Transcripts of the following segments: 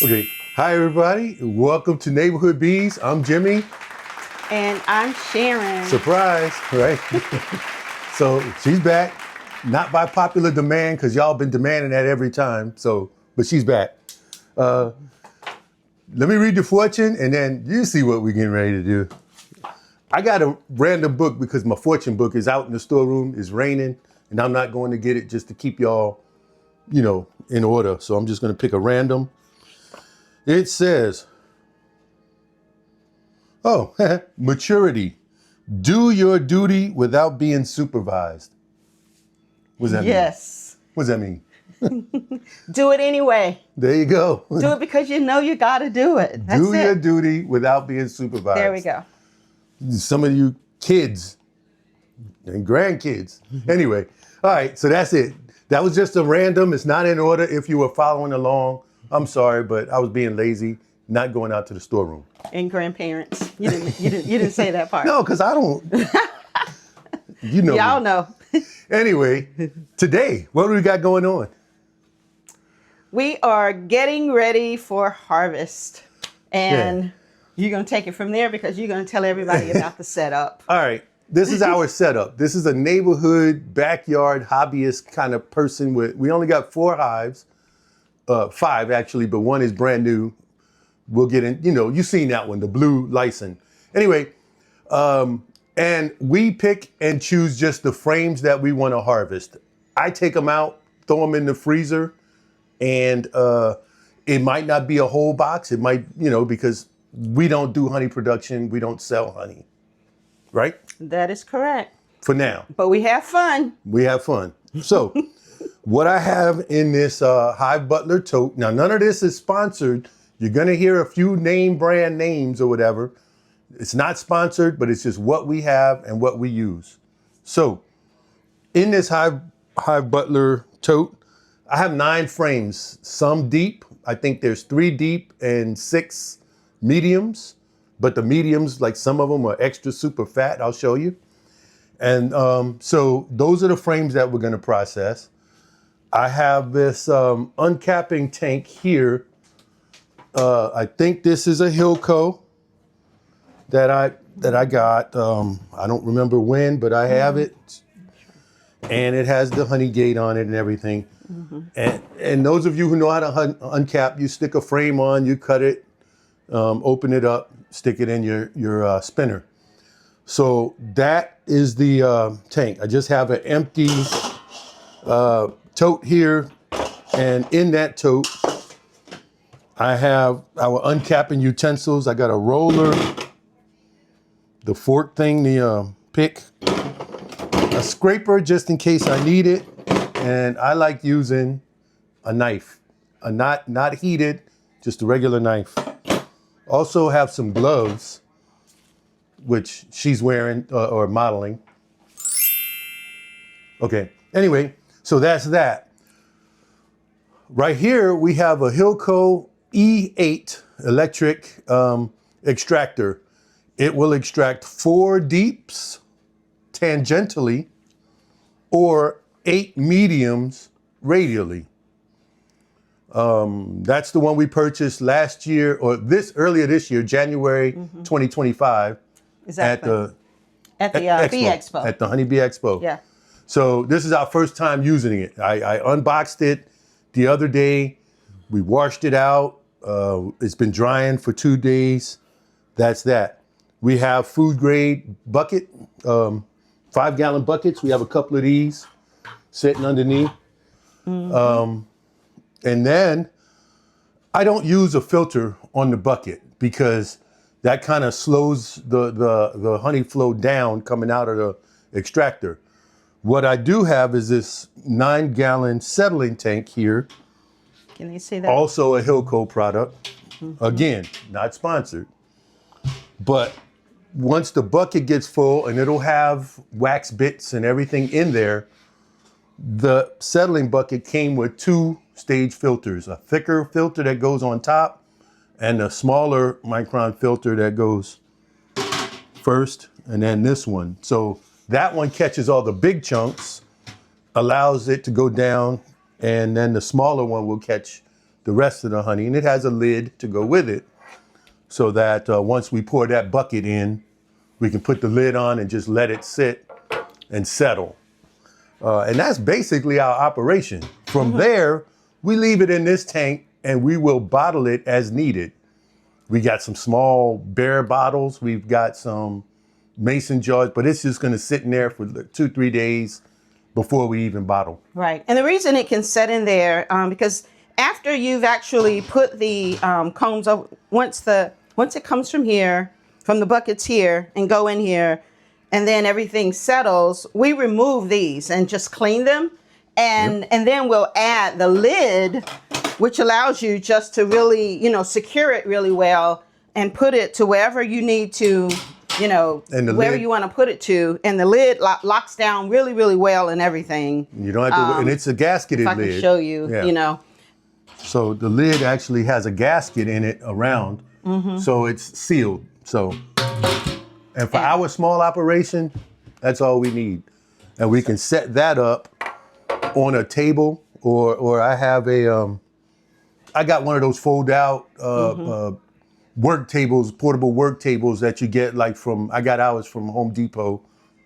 Okay. Hi, everybody. Welcome to Neighborhood Bees. I'm Jimmy. And I'm Sharon. Surprise, right? So she's back, not by popular demand, because y'all been demanding that every time. But she's back. Let me read the fortune, and then you see what we're getting ready to do. I got a random book because my fortune book is out in the storeroom. It's raining, and I'm not going to get it just to keep y'all, in order. So I'm just going to pick a random. It says, maturity. Do your duty without being supervised. What does that mean? Yes. What does that mean? Do it anyway. There you go. Do it because you know you got to do it. That's Do your duty without being supervised. There we go. Some of you kids and grandkids. Anyway, all right, so that's it. That was just a random. It's not in order. If you were following along, I'm sorry, but I was being lazy, not going out to the storeroom. And grandparents. You didn't say that part. No, because I don't. Y'all me. know. Anyway, today, what do we got going on? We are getting ready for harvest. And you're going to take it from there because you're going to tell everybody about the setup. All right. This is our setup. This is a neighborhood, backyard, hobbyist kind of person. We only got 4 hives. 5 actually, but 1 is brand new. We'll get in, you've seen that one, the blue license. Anyway, and we pick and choose just the frames that we want to harvest. I take them out, throw them in the freezer, and it might not be a whole box. It might, because we don't do honey production. We don't sell honey, right? That is correct. For now. But we have fun. We have fun. So what I have in this Hive Butler tote, now none of this is sponsored. You're going to hear a few brand names or whatever. It's not sponsored, but it's just what we have and what we use. So in this Hive Butler tote, I have 9 frames, some deep. I think there's 3 deep and 6 mediums, but the mediums, like some of them are extra super fat. I'll show you. And so those are the frames that we're going to process. I have this uncapping tank here. I think this is a HillCo that I got. I don't remember when, but I have it. And it has the honey gate on it and everything. Mm-hmm. And those of you who know how to uncap, you stick a frame on, you cut it, open it up, stick it in your spinner. So that is the tank. I just have an empty tote here, and in that tote, I have our uncapping utensils. I got a roller, the fork thing, the pick, a scraper just in case I need it, and I like using a knife, not heated, just a regular knife. Also have some gloves, which she's wearing or modeling. Okay, anyway, so that's that. Right here, we have a HillCo E-8 Electric extractor. It will extract 4 deeps tangentially or 8 mediums radially. That's the one we purchased last year, or earlier this year, January 2025. Exactly. At the Bee Expo. At the Honey Bee Expo. Yeah. So this is our first time using it. I unboxed it the other day. We washed it out. It's been drying for 2 days. That's that. We have food grade bucket, 5-gallon buckets. We have a couple of these sitting underneath. Mm-hmm. And then I don't use a filter on the bucket because that kind of slows the honey flow down coming out of the extractor. What I do have is this 9-gallon settling tank here. Can you see that? Also a HillCo product. Mm-hmm. Again, not sponsored. But once the bucket gets full, and it'll have wax bits and everything in there, the settling bucket came with 2 stage filters, a thicker filter that goes on top and a smaller micron filter that goes first, and then this one. So that one catches all the big chunks, allows it to go down, and then the smaller one will catch the rest of the honey. And it has a lid to go with it so that once we pour that bucket in, we can put the lid on and just let it sit and settle. And that's basically our operation. From there, we leave it in this tank and we will bottle it as needed. We got some small bare bottles. We've got some mason jars, but it's just going to sit in there for 2-3 days before we even bottle. Right. And the reason it can sit in there, because after you've actually put the combs over, once it comes from here, from the buckets here and go in here, and then everything settles, we remove these and just clean them. And then we'll add the lid, which allows you just to really, secure it really well and put it to wherever you need to, wherever you want to put it to. And the lid locks down really, really well and everything. You don't have to, and it's a gasketed lid. If I can show you, So the lid actually has a gasket in it around, so it's sealed. So, and for our small operation, that's all we need. And we can set that up on a table, or I have I got one of those fold out work tables, portable work tables that you get I got ours from Home Depot,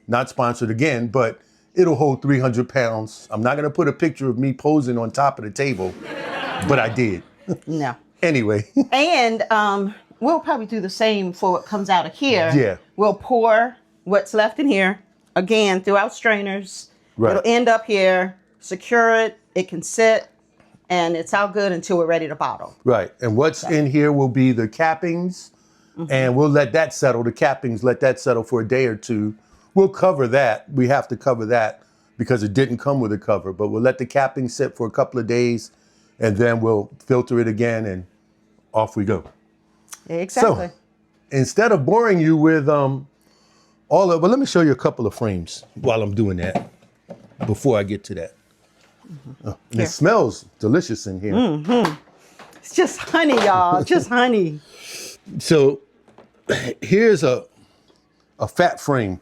not sponsored again, but it'll hold 300 pounds. I'm not gonna put a picture of me posing on top of the table, but I did. No. Anyway. And we'll probably do the same for what comes out of here. Yeah. We'll pour what's left in here, again, through our strainers. Right. It'll end up here, secure it, it can sit, and it's all good until we're ready to bottle. Right. And what's in here will be the cappings, and we'll let that settle. The cappings, let that settle for a day or two. We'll cover that. We have to cover that because it didn't come with a cover, but we'll let the cappings sit for a couple of days, and then we'll filter it again, and off we go. Exactly. So, instead of boring you with well, let me show you a couple of frames while I'm doing that, before I get to that. And it smells delicious in here. It's just honey, y'all, just honey. So here's a fat frame.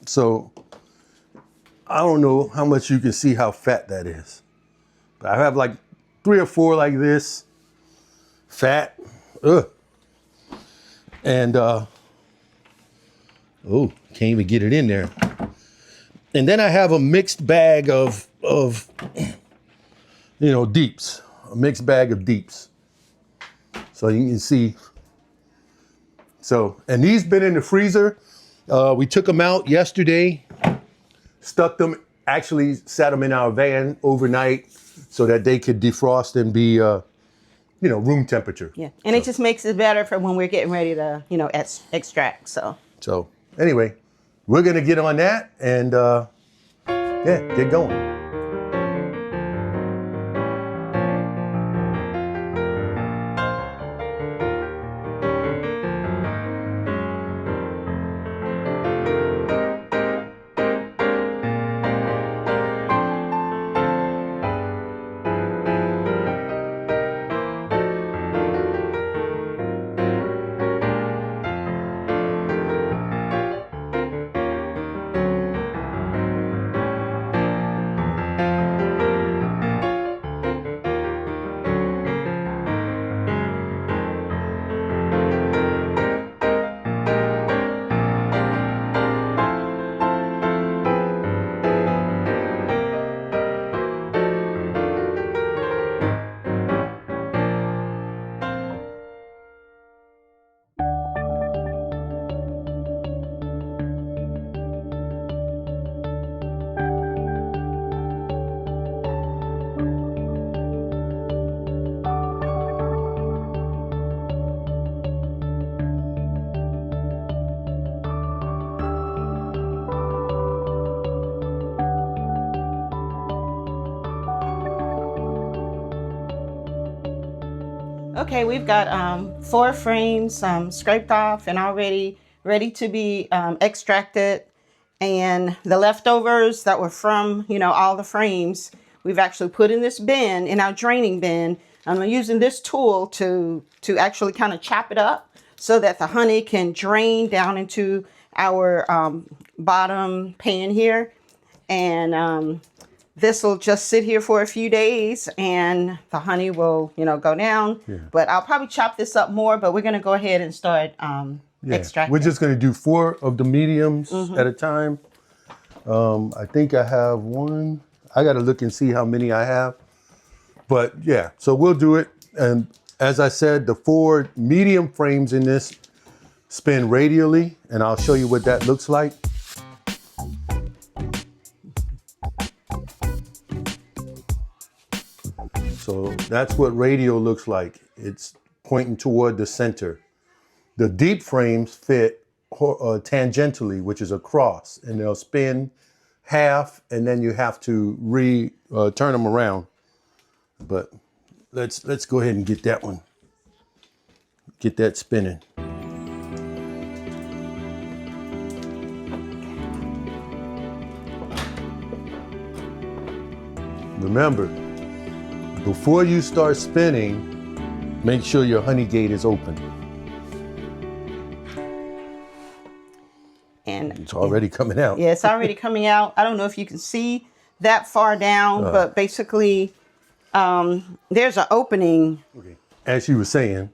So I don't know how much you can see how fat that is, but I have 3 or 4 like this, fat, and can't even get it in there. And then I have a mixed bag of deeps, a mixed bag of deeps. So you can see. So, and these been in the freezer. We took them out yesterday, stuck them, actually sat them in our van overnight so that they could defrost and be, room temperature. Yeah, and it just makes it better for when we're getting ready to, extract, so. So anyway, we're gonna get on that and get going. Okay, we've got 4 frames scraped off and already ready to be extracted. And the leftovers that were from, all the frames, we've actually put in this bin, in our draining bin. I'm using this tool to actually kind of chop it up so that the honey can drain down into our bottom pan here. And this will just sit here for a few days and the honey will, go down. Yeah. But I'll probably chop this up more, but we're going to go ahead and start extracting. We're just going to do 4 of the mediums at a time. I think I have one. I got to look and see how many I have. But yeah, so we'll do it. And as I said, the 4 medium frames in this spin radially, and I'll show you what that looks like. So that's what radial looks like. It's pointing toward the center. The deep frames fit tangentially, which is across, and they'll spin half, and then you have to turn them around. But let's go ahead and get that one. Get that spinning. Remember, before you start spinning, make sure your honey gate is open. And it's already coming out. Yeah, it's already coming out. I don't know if you can see that far down, but basically there's an opening. Okay. As you were saying.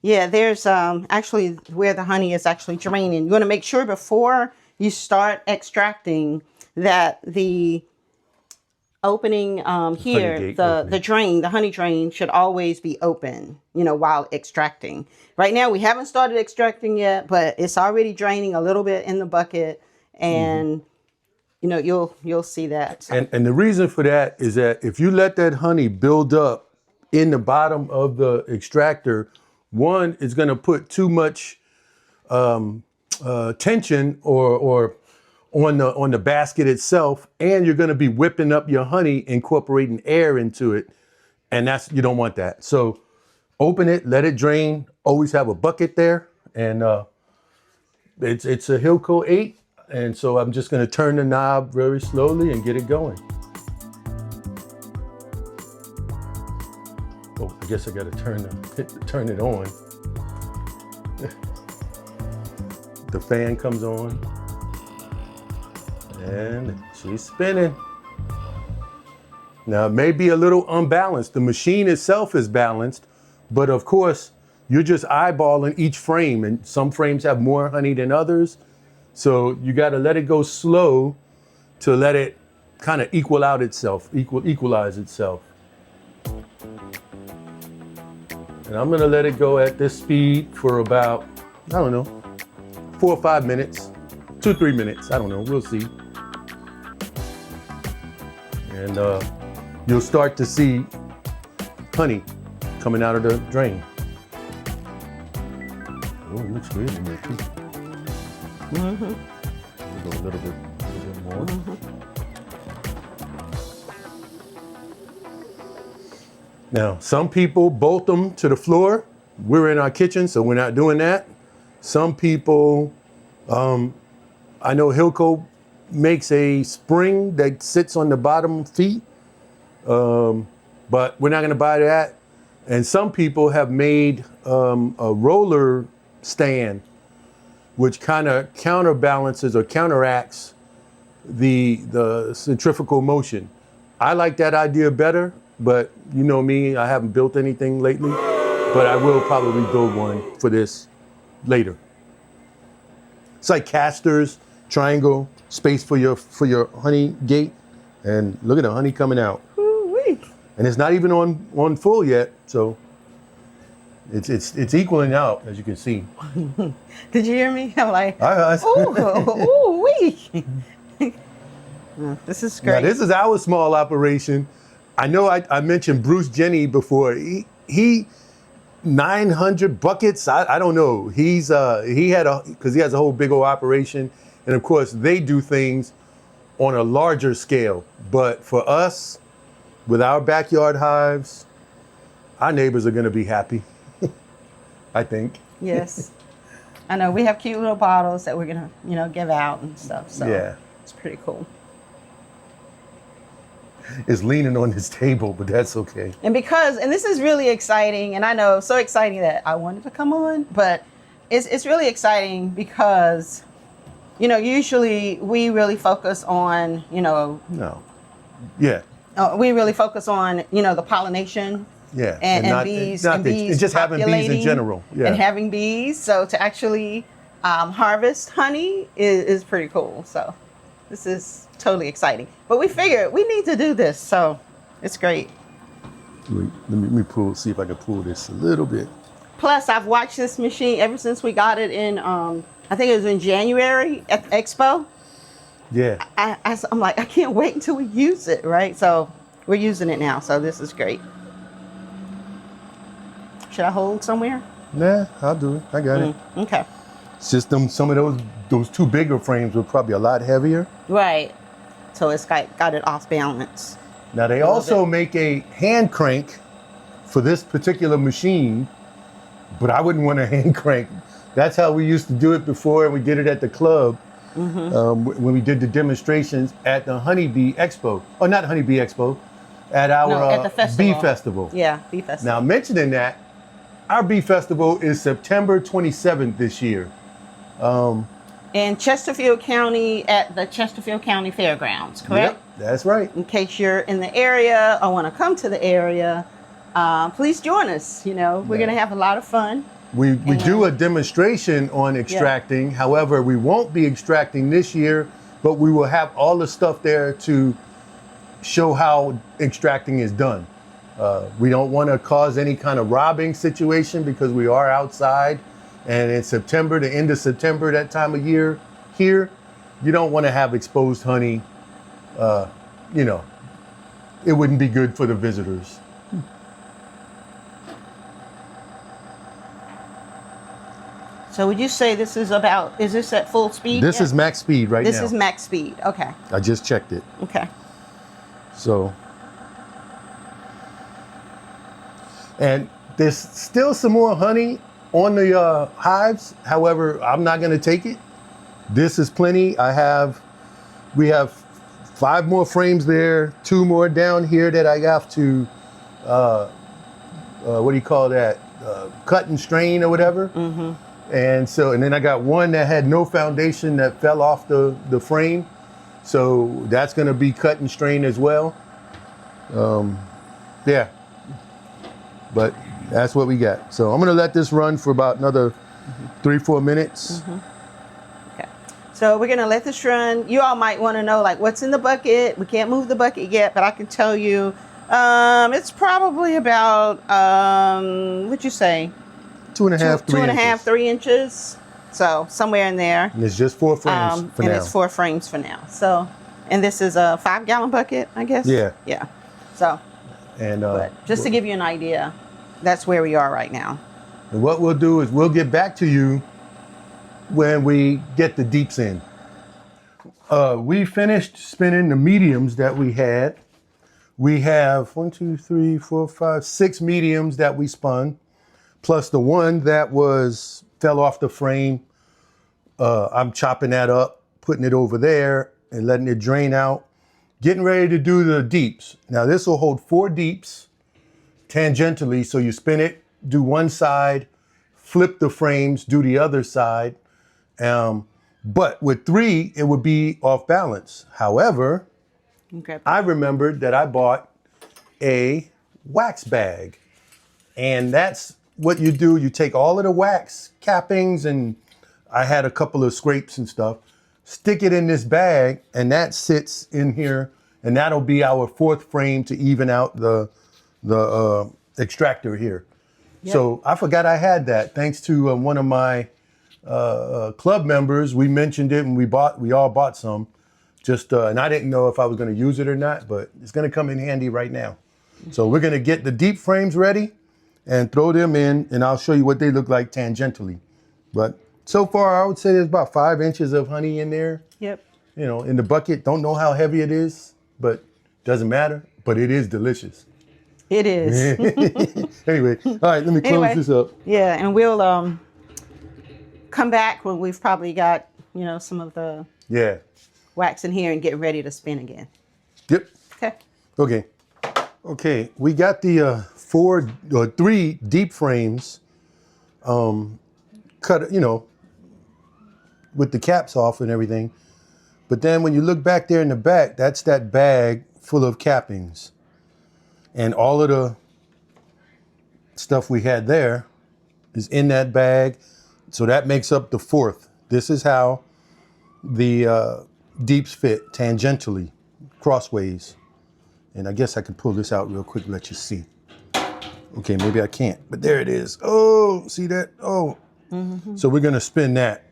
Yeah, there's actually where the honey is actually draining. You want to make sure before you start extracting that the opening here, the honey drain should always be open, while extracting. Right now, we haven't started extracting yet, but it's already draining a little bit in the bucket, and you'll see that. And the reason for that is that if you let that honey build up in the bottom of the extractor, one is going to put too much tension or on the basket itself, and you're going to be whipping up your honey, incorporating air into it, and you don't want that. So open it, let it drain. Always have a bucket there, and it's a HillCo E-8, and so I'm just going to turn the knob very slowly and get it going. Oh, I guess I got to turn it on. The fan comes on. And she's spinning. Now, it may be a little unbalanced. The machine itself is balanced, but of course, you're just eyeballing each frame, and some frames have more honey than others. So you got to let it go slow to let it kind of equalize itself. And I'm going to let it go at this speed for about, 4 or 5 minutes, 2 or 3 minutes. I don't know. We'll see. And you'll start to see honey coming out of the drain. Oh, it looks good in there too. We'll go a little bit more. Now, some people bolt them to the floor. We're in our kitchen, so we're not doing that. Some people, I know HillCo makes a spring that sits on the bottom feet, but we're not going to buy that. And some people have made a roller stand, which kind of counterbalances or counteracts the centrifugal motion. I like that idea better, but you know me, I haven't built anything lately, but I will probably build one for this later. It's like casters, triangle, space for your honey gate, and look at the honey coming out. Ooh-wee. And it's not even on full yet, so it's equaling out, as you can see. Did you hear me? I'm like, ooh-wee. This is great. Now, this is our small operation. I know I mentioned Bruce Jenne before. He 900 buckets. I don't know. He has a whole big old operation, and of course they do things on a larger scale. But for us, with our backyard hives, our neighbors are going to be happy. I think. Yes, I know. We have cute little bottles that we're gonna give out and stuff. So yeah, it's pretty cool. Is leaning on this table, but that's okay. And this is really exciting, and I know so exciting that I wanted to come on, but it's really exciting because, usually we really focus on, Yeah. We really focus on, the pollination. Yeah. And bees, it's just having bees in populating general. Yeah. And having bees. So to actually harvest honey is pretty cool. So this is totally exciting. But we figured we need to do this. So it's great. Let me see if I can pull this a little bit. Plus, I've watched this machine ever since we got it in, I think it was in January at the Expo. Yeah. I'm like, I can't wait until we use it, right? So we're using it now. So this is great. Should I hold somewhere? Nah, I'll do it. I got it. Okay. It's just some of those two bigger frames were probably a lot heavier. Right. So it's got it off balance. Now they also make a hand crank for this particular machine, but I wouldn't want a hand crank. That's how we used to do it before, and we did it at the club when we did the demonstrations at the Honeybee Expo. Oh, not Honeybee Expo, at our at the festival. Bee Festival. Yeah, Bee Festival. Now mentioning that, our Bee Festival is September 27th this year. In Chesterfield County at the Chesterfield County Fairgrounds, correct? Yep, that's right. In case you're in the area or want to come to the area, please join us. We're going to have a lot of fun. We do a demonstration on extracting. Yeah. However, we won't be extracting this year, but we will have all the stuff there to show how extracting is done. We don't want to cause any kind of robbing situation because we are outside. And in September, the end of September, that time of year here, you don't want to have exposed honey. It wouldn't be good for the visitors. So would you say this is this at full speed? This is max speed right now. This is max speed, okay. I just checked it. Okay. So, and there's still some more honey on the hives. However, I'm not going to take it. This is plenty. We have 5 more frames there, 2 more down here that I have to, what do you call that? Cut and strain or whatever. Mm-hmm. And then I got one that had no foundation that fell off the frame. So that's going to be cut and strain as well. Yeah. But that's what we got. So I'm going to let this run for about another 3-4 minutes. Mm-hmm. Okay. So we're going to let this run. You all might want to know, what's in the bucket. We can't move the bucket yet, but I can tell you it's probably about, what'd you say? 2.5, 3 inches. So somewhere in there. And it's just 4 frames for now. And it's 4 frames for now. So, and this is a 5-gallon bucket, I guess? Yeah. Yeah. So, and but just to give you an idea, that's where we are right now. And what we'll do is we'll get back to you when we get the deeps in. We finished spinning the mediums that we had. We have 6 mediums that we spun, plus the one that fell off the frame. I'm chopping that up, putting it over there and letting it drain out. Getting ready to do the deeps. Now this will hold 4 deeps tangentially. So you spin it, do one side, flip the frames, do the other side. But with 3, it would be off balance. However, I remembered that I bought a wax bag. And that's what you do. You take all of the wax cappings, and I had a couple of scrapes and stuff, stick it in this bag, and that sits in here, and that'll be our 4th frame to even out the extractor here. Yep. So I forgot I had that. Thanks to one of my club members, we mentioned it, and we all bought some. And I didn't know if I was going to use it or not, but it's going to come in handy right now. So we're going to get the deep frames ready and throw them in, and I'll show you what they look like tangentially. But so far, I would say there's about 5 inches of honey in there. Yep. In the bucket. Don't know how heavy it is, but doesn't matter. But it is delicious. It is. Anyway, all right, let me close this up. Yeah, and we'll come back when we've probably got, some of the wax in here and get ready to spin again. Yep. Okay. Okay, we got the 3 deep frames cut, with the caps off and everything. But then when you look back there in the back, that's that bag full of cappings. And all of the stuff we had there is in that bag. So that makes up the fourth. This is how the deeps fit tangentially, crossways. And I guess I can pull this out real quick and let you see. Okay, maybe I can't, but there it is. Oh, see that? Oh. Mm-hmm. So we're gonna spin that.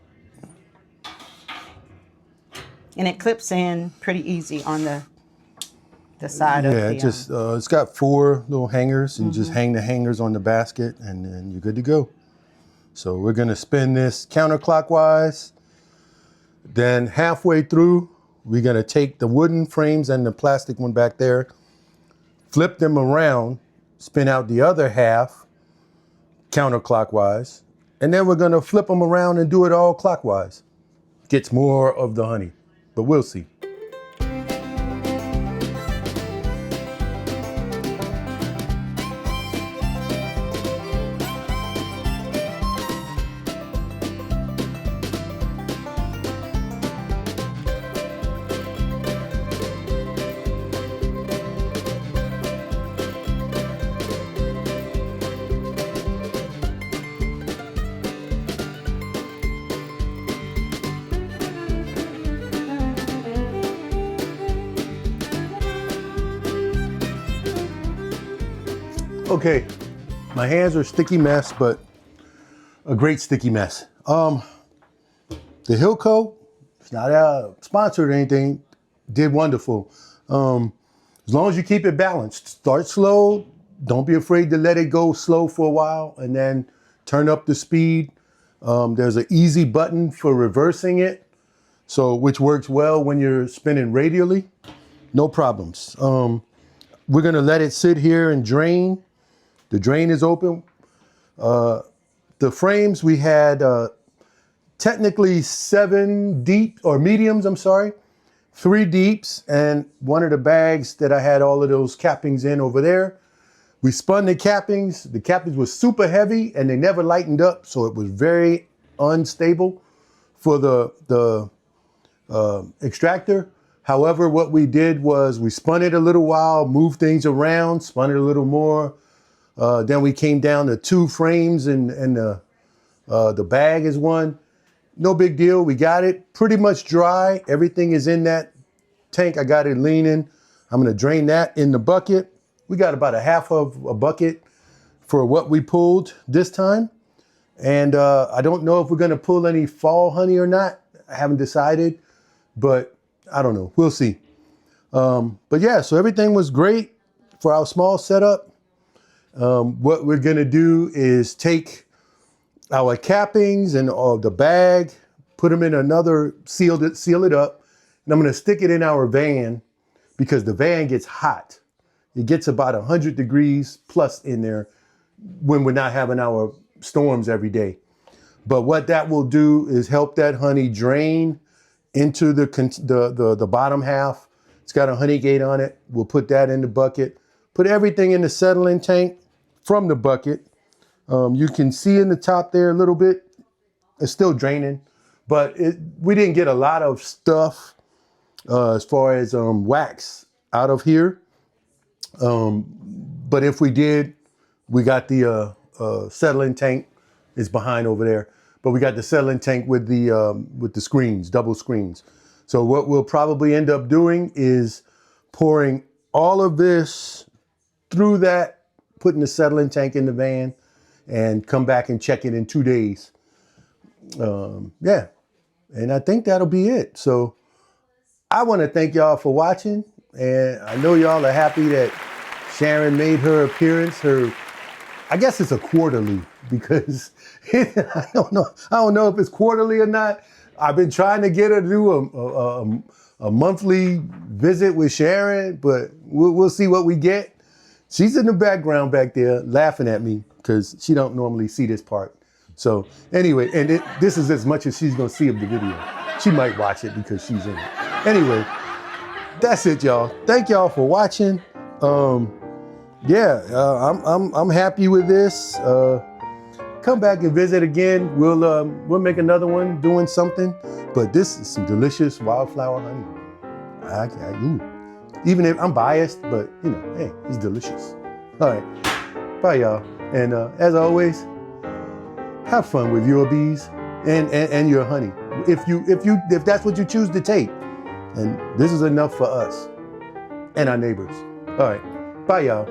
And it clips in pretty easy on the side of the... Yeah, just it's got 4 little hangers, and just hang the hangers on the basket, and then you're good to go. So we're gonna spin this counterclockwise. Then halfway through, we're gonna take the wooden frames and the plastic one back there, flip them around, spin out the other half counterclockwise, and then we're gonna flip them around and do it all clockwise. Gets more of the honey, but we'll see. Okay, my hands are a sticky mess, but a great sticky mess. The HillCo, it's not sponsored or anything, did wonderful. As long as you keep it balanced, start slow, don't be afraid to let it go slow for a while, and then turn up the speed. There's an easy button for reversing it, so which works well when you're spinning radially, no problems. We're gonna let it sit here and drain. The drain is open. The frames, we had technically 7 deep, or mediums, I'm sorry, 3 deeps, and one of the bags that I had all of those cappings in over there. We spun the cappings. The cappings were super heavy and they never lightened up, so it was very unstable for the extractor. However, what we did was we spun it a little while, moved things around, spun it a little more. Then we came down to 2 frames and the bag is one. No big deal. We got it pretty much dry. Everything is in that tank. I got it leaning. I'm going to drain that in the bucket. We got about a half of a bucket for what we pulled this time. And I don't know if we're going to pull any fall honey or not. I haven't decided, but I don't know. We'll see. But yeah, so everything was great for our small setup. What we're gonna do is take our cappings and the bag, put them in another, seal it up, and I'm gonna stick it in our van because the van gets hot. It gets about 100 degrees plus in there when we're not having our storms every day. But what that will do is help that honey drain into the bottom half. It's got a honey gate on it. We'll put that in the bucket, put everything in the settling tank from the bucket. You can see in the top there a little bit, it's still draining, but we didn't get a lot of stuff as far as wax out of here. But if we did, we got the settling tank is behind over there, but we got the settling tank with the screens, double screens. So what we'll probably end up doing is pouring all of this through that, putting the settling tank in the van, and come back and check it in 2 days. Yeah, and I think that'll be it. So I want to thank y'all for watching, and I know y'all are happy that Sharon made her appearance. I guess it's a quarterly because I don't know if it's quarterly or not. I've been trying to get her to do a monthly visit with Sharon, but we'll see what we get. She's in the background back there laughing at me because she don't normally see this part. So anyway, and this is as much as she's gonna see of the video. She might watch it because she's in it. Anyway, that's it, y'all. Thank y'all for watching. Yeah, I'm happy with this. Come back and visit again. We'll make another one doing something. But this is some delicious wildflower honey. Even if I'm biased, but you know, hey, it's delicious. All right, bye y'all. And as always, have fun with your bees and your honey. If that's what you choose to take. And this is enough for us and our neighbors. All right, bye y'all.